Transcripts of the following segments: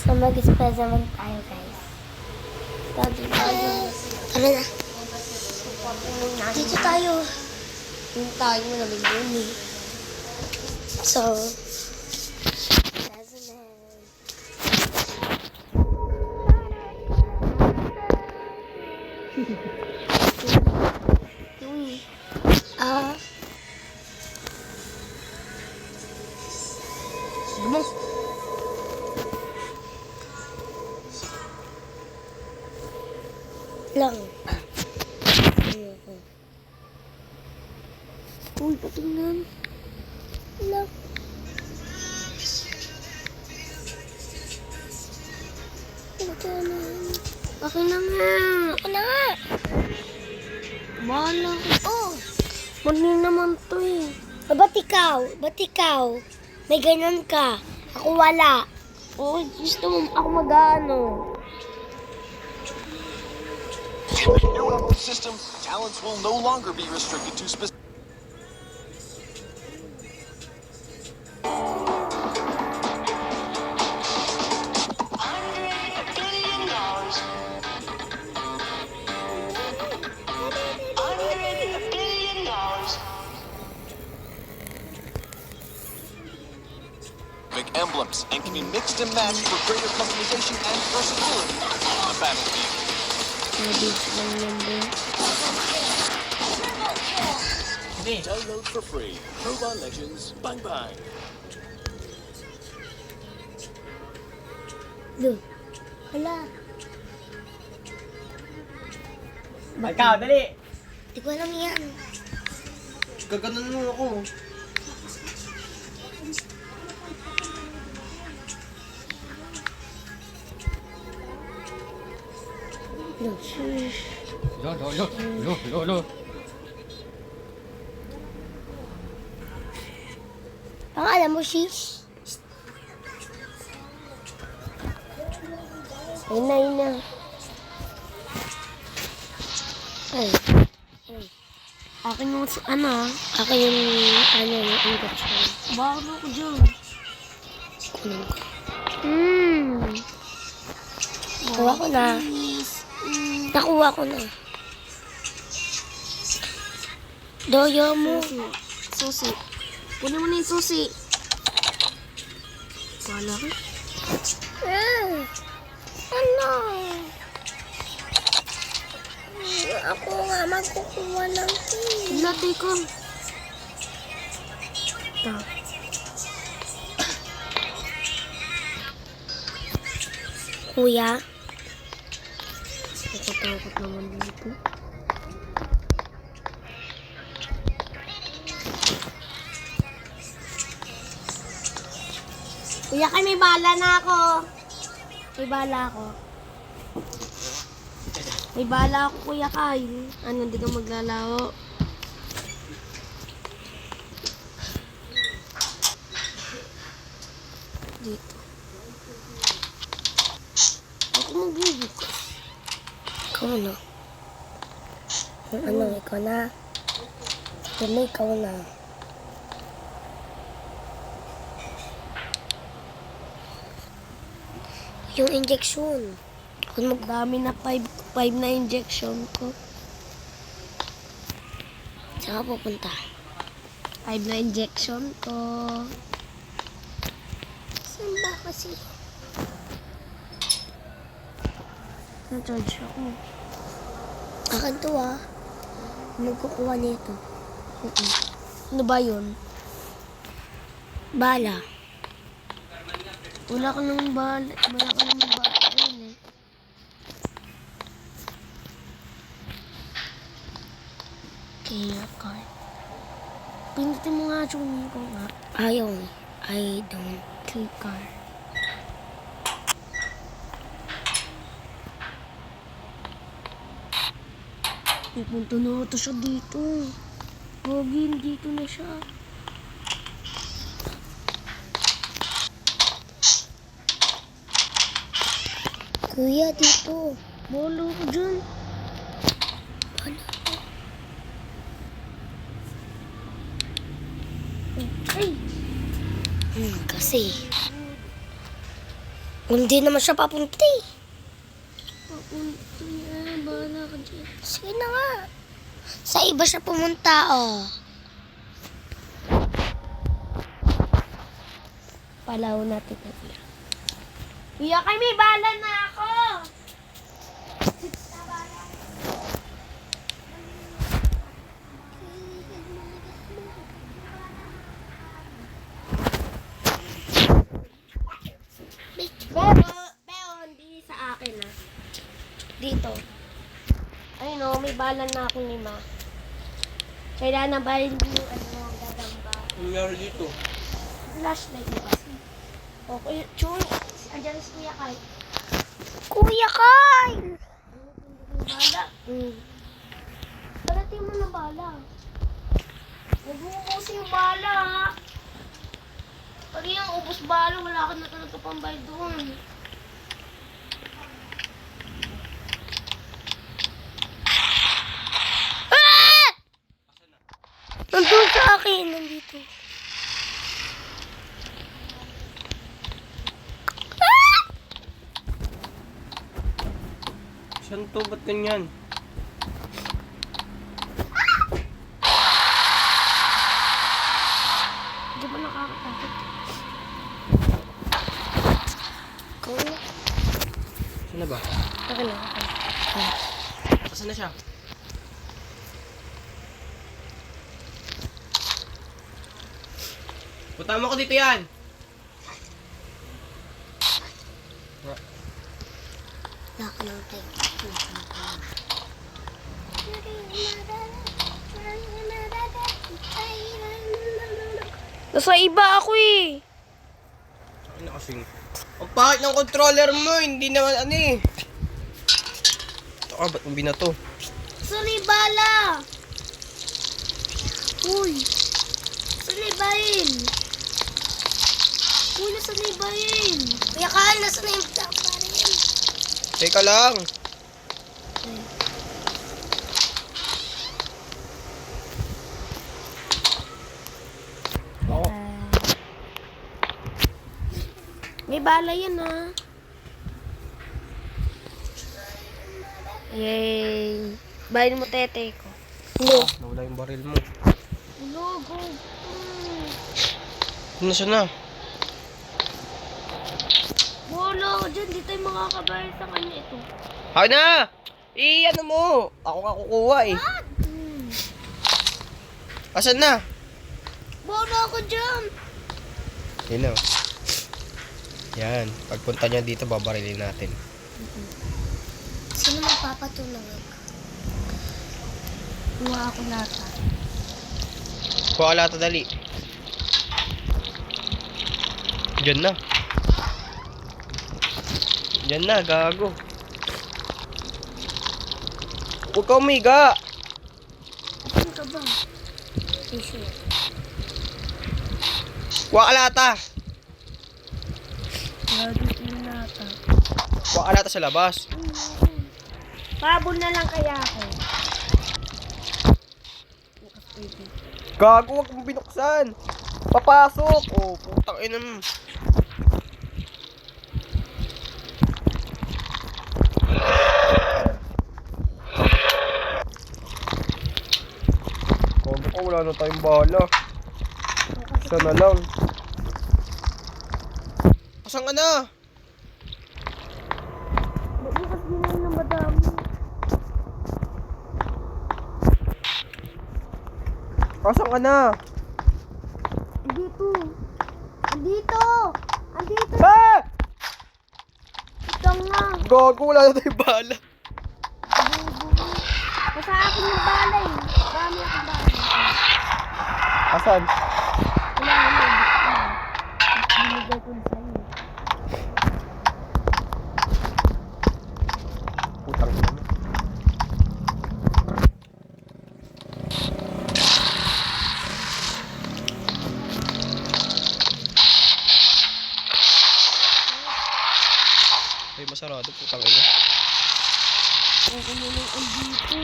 So, mag-specimen tayo, guys. Dati tayo. Tara na. Dito tayo. Yung tayo mo namin yun eh. So, specimen. Uy. Gumong. Lang. Uy, patingnan. Lang. Okay na nga. Okay na nga. Bahala ko. Oh. Mali naman to eh. Ba't ikaw? Ba't ikaw? May ganyan ka. Ako wala. Oh, gusto mo ako mag-ano. With new Emerald system, talents will no longer be restricted to specific. Emblems and can be mixed and matched for greater customization and versatility on the battlefield. Download for free. Mobile Legends Bang Bang. Look. Hala. Ikaw, dali! Di ko alam yan. Gaganon mo ako. Look, shush. Lo. Pangalan mo, shish? Ayun na, ayun na. Ay. Akin yung, akin yung, yung injection. Bakit ako dyan? Kunin ko. Nakuha ko na. Nakuha ko na. Doyo mo. Susi. Kunin mo na yung susi. Wala ka? Ano? Ako nga magkukuha ng Latay ko. Ito. Kuya. Nakatakot naman dito. Kuya, kay may bala na ako. May bala ako. May bala ako, Kuya Kay. Ano, hindi ka maglalaro? Dito. Ako magbubukas. Ikaw na. Ikaw na. Ikaw na. Yung injection. Dami na 5 na injection ko. Saan ka pupunta? 5 na injection ko. Saan ba kasi? Na-charge ako. Akin to Magkukuha nito. Ano ba yun? Bala. Wala ka naman bala. Wala ka naman bala. Ayun eh. Kaya card. Pinutin mo nga, Chumi ko nga. Ayaw. I don't. Key card. Pupunta na ito siya dito. Pogi, dito na siya. Kuya, dito. Bolo ko dyan. Bala. Ay! Kasi. Hindi naman siya papunta eh. Bahala ka dyan. Sige na nga. Sa iba siya pumunta, oh. Palaw natin na siya. Iya kami, bahala na ako! Pero hindi sa akin ah. Dito. Ay no, may balan na akong 5. Kailangan na ba yung gagamba? Ang nangyari dito? Flashlight na kasi. Okay, Chun. Andiyan si Kuya Kai. Kuya Kyle! Bala. Parating mo na bala. Huwag mo ubusin yung bala ha. Pag yung ubos bala, wala ka na talaga pambayad doon. Ah! Nandun sa akin. Nandito. Saan to? Ba't ganyan? Di ba nakakatakot? Kuya. Saan na ba? Okay na. Saan na siya? Punta mo ko dito yan! Naka ng tayo. Nasa iba ako eh. Ano kasing... Ang pangit ng controller mo, hindi naman ano eh. Ito ka, ba't mo binato? Bala! Uy! Salibahin! Uy, nasalibahin! Kuya Kyle, nasa na yung baril? Teka lang! Oo. May bala yan ah. Yay! Bayin mo tete ko. No. Nawala yung baril mo. Logo! Ano siya na? Wala ka dyan, di tayo makakabayad sa kanya ito. Hay na! Ano mo? Ako nga kukuha eh. Asan na? Wala ka dyan! Yun na. Yan. Pagpunta niya dito, babarilin natin. Sino magpapatulog? Kuha ako lata. Kuha lata dali. Diyan na. Diyan na, gago. Huwag ka umiga. Saan ka ba? Tissue. Kuha ka lata. Wala dito yung lata. Kuha ka lata sa labas. Pabol na lang kaya ako. Gago, huwag mong binuksan. Papasok. Oh, putang ina mo. Gago ko, wala na tayong bahala. Isa na lang. Asan ka na? Bukas din na ng madami. Asan ka na? Dito. Andito. Andito. Ah! Ito nga. Gago, wala na tayong bahala. Nasa akin yung balay. Marami akong balay. Asan? Wala na. Binigay ko na sa'yo. Putang ina mo. Ay, masarado, putang ina. Ako na lang andito.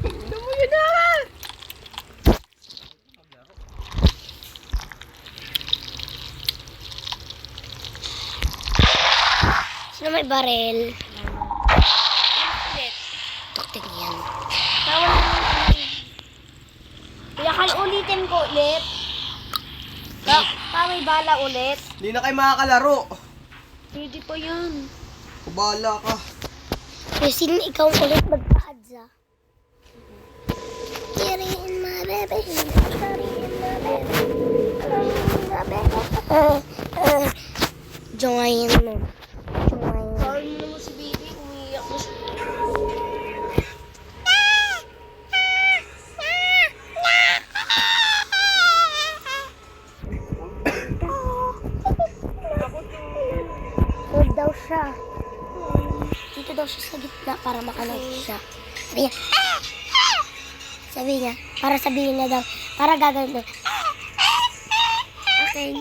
Ano mo yun na? na may barel. Ulit. Tuktik yan. Tawa na lang. Kaya kan ulitin ko ulit. May bala ulit. Hindi na kayo makakalaro. Pwede pa yan. Kubala ka. Kasi ikaw ulit magpa-adza. Carry in my baby. Carry in my baby. Carry in my baby. Join mo. Join. Sorry mo naman si baby. Umiiyak na siya. Huwag daw siya. Dito daw siya sa gitna para makalag siya. Sabi niya, sabi niya, para sabihin niya daw, para gagawin niya. Okay.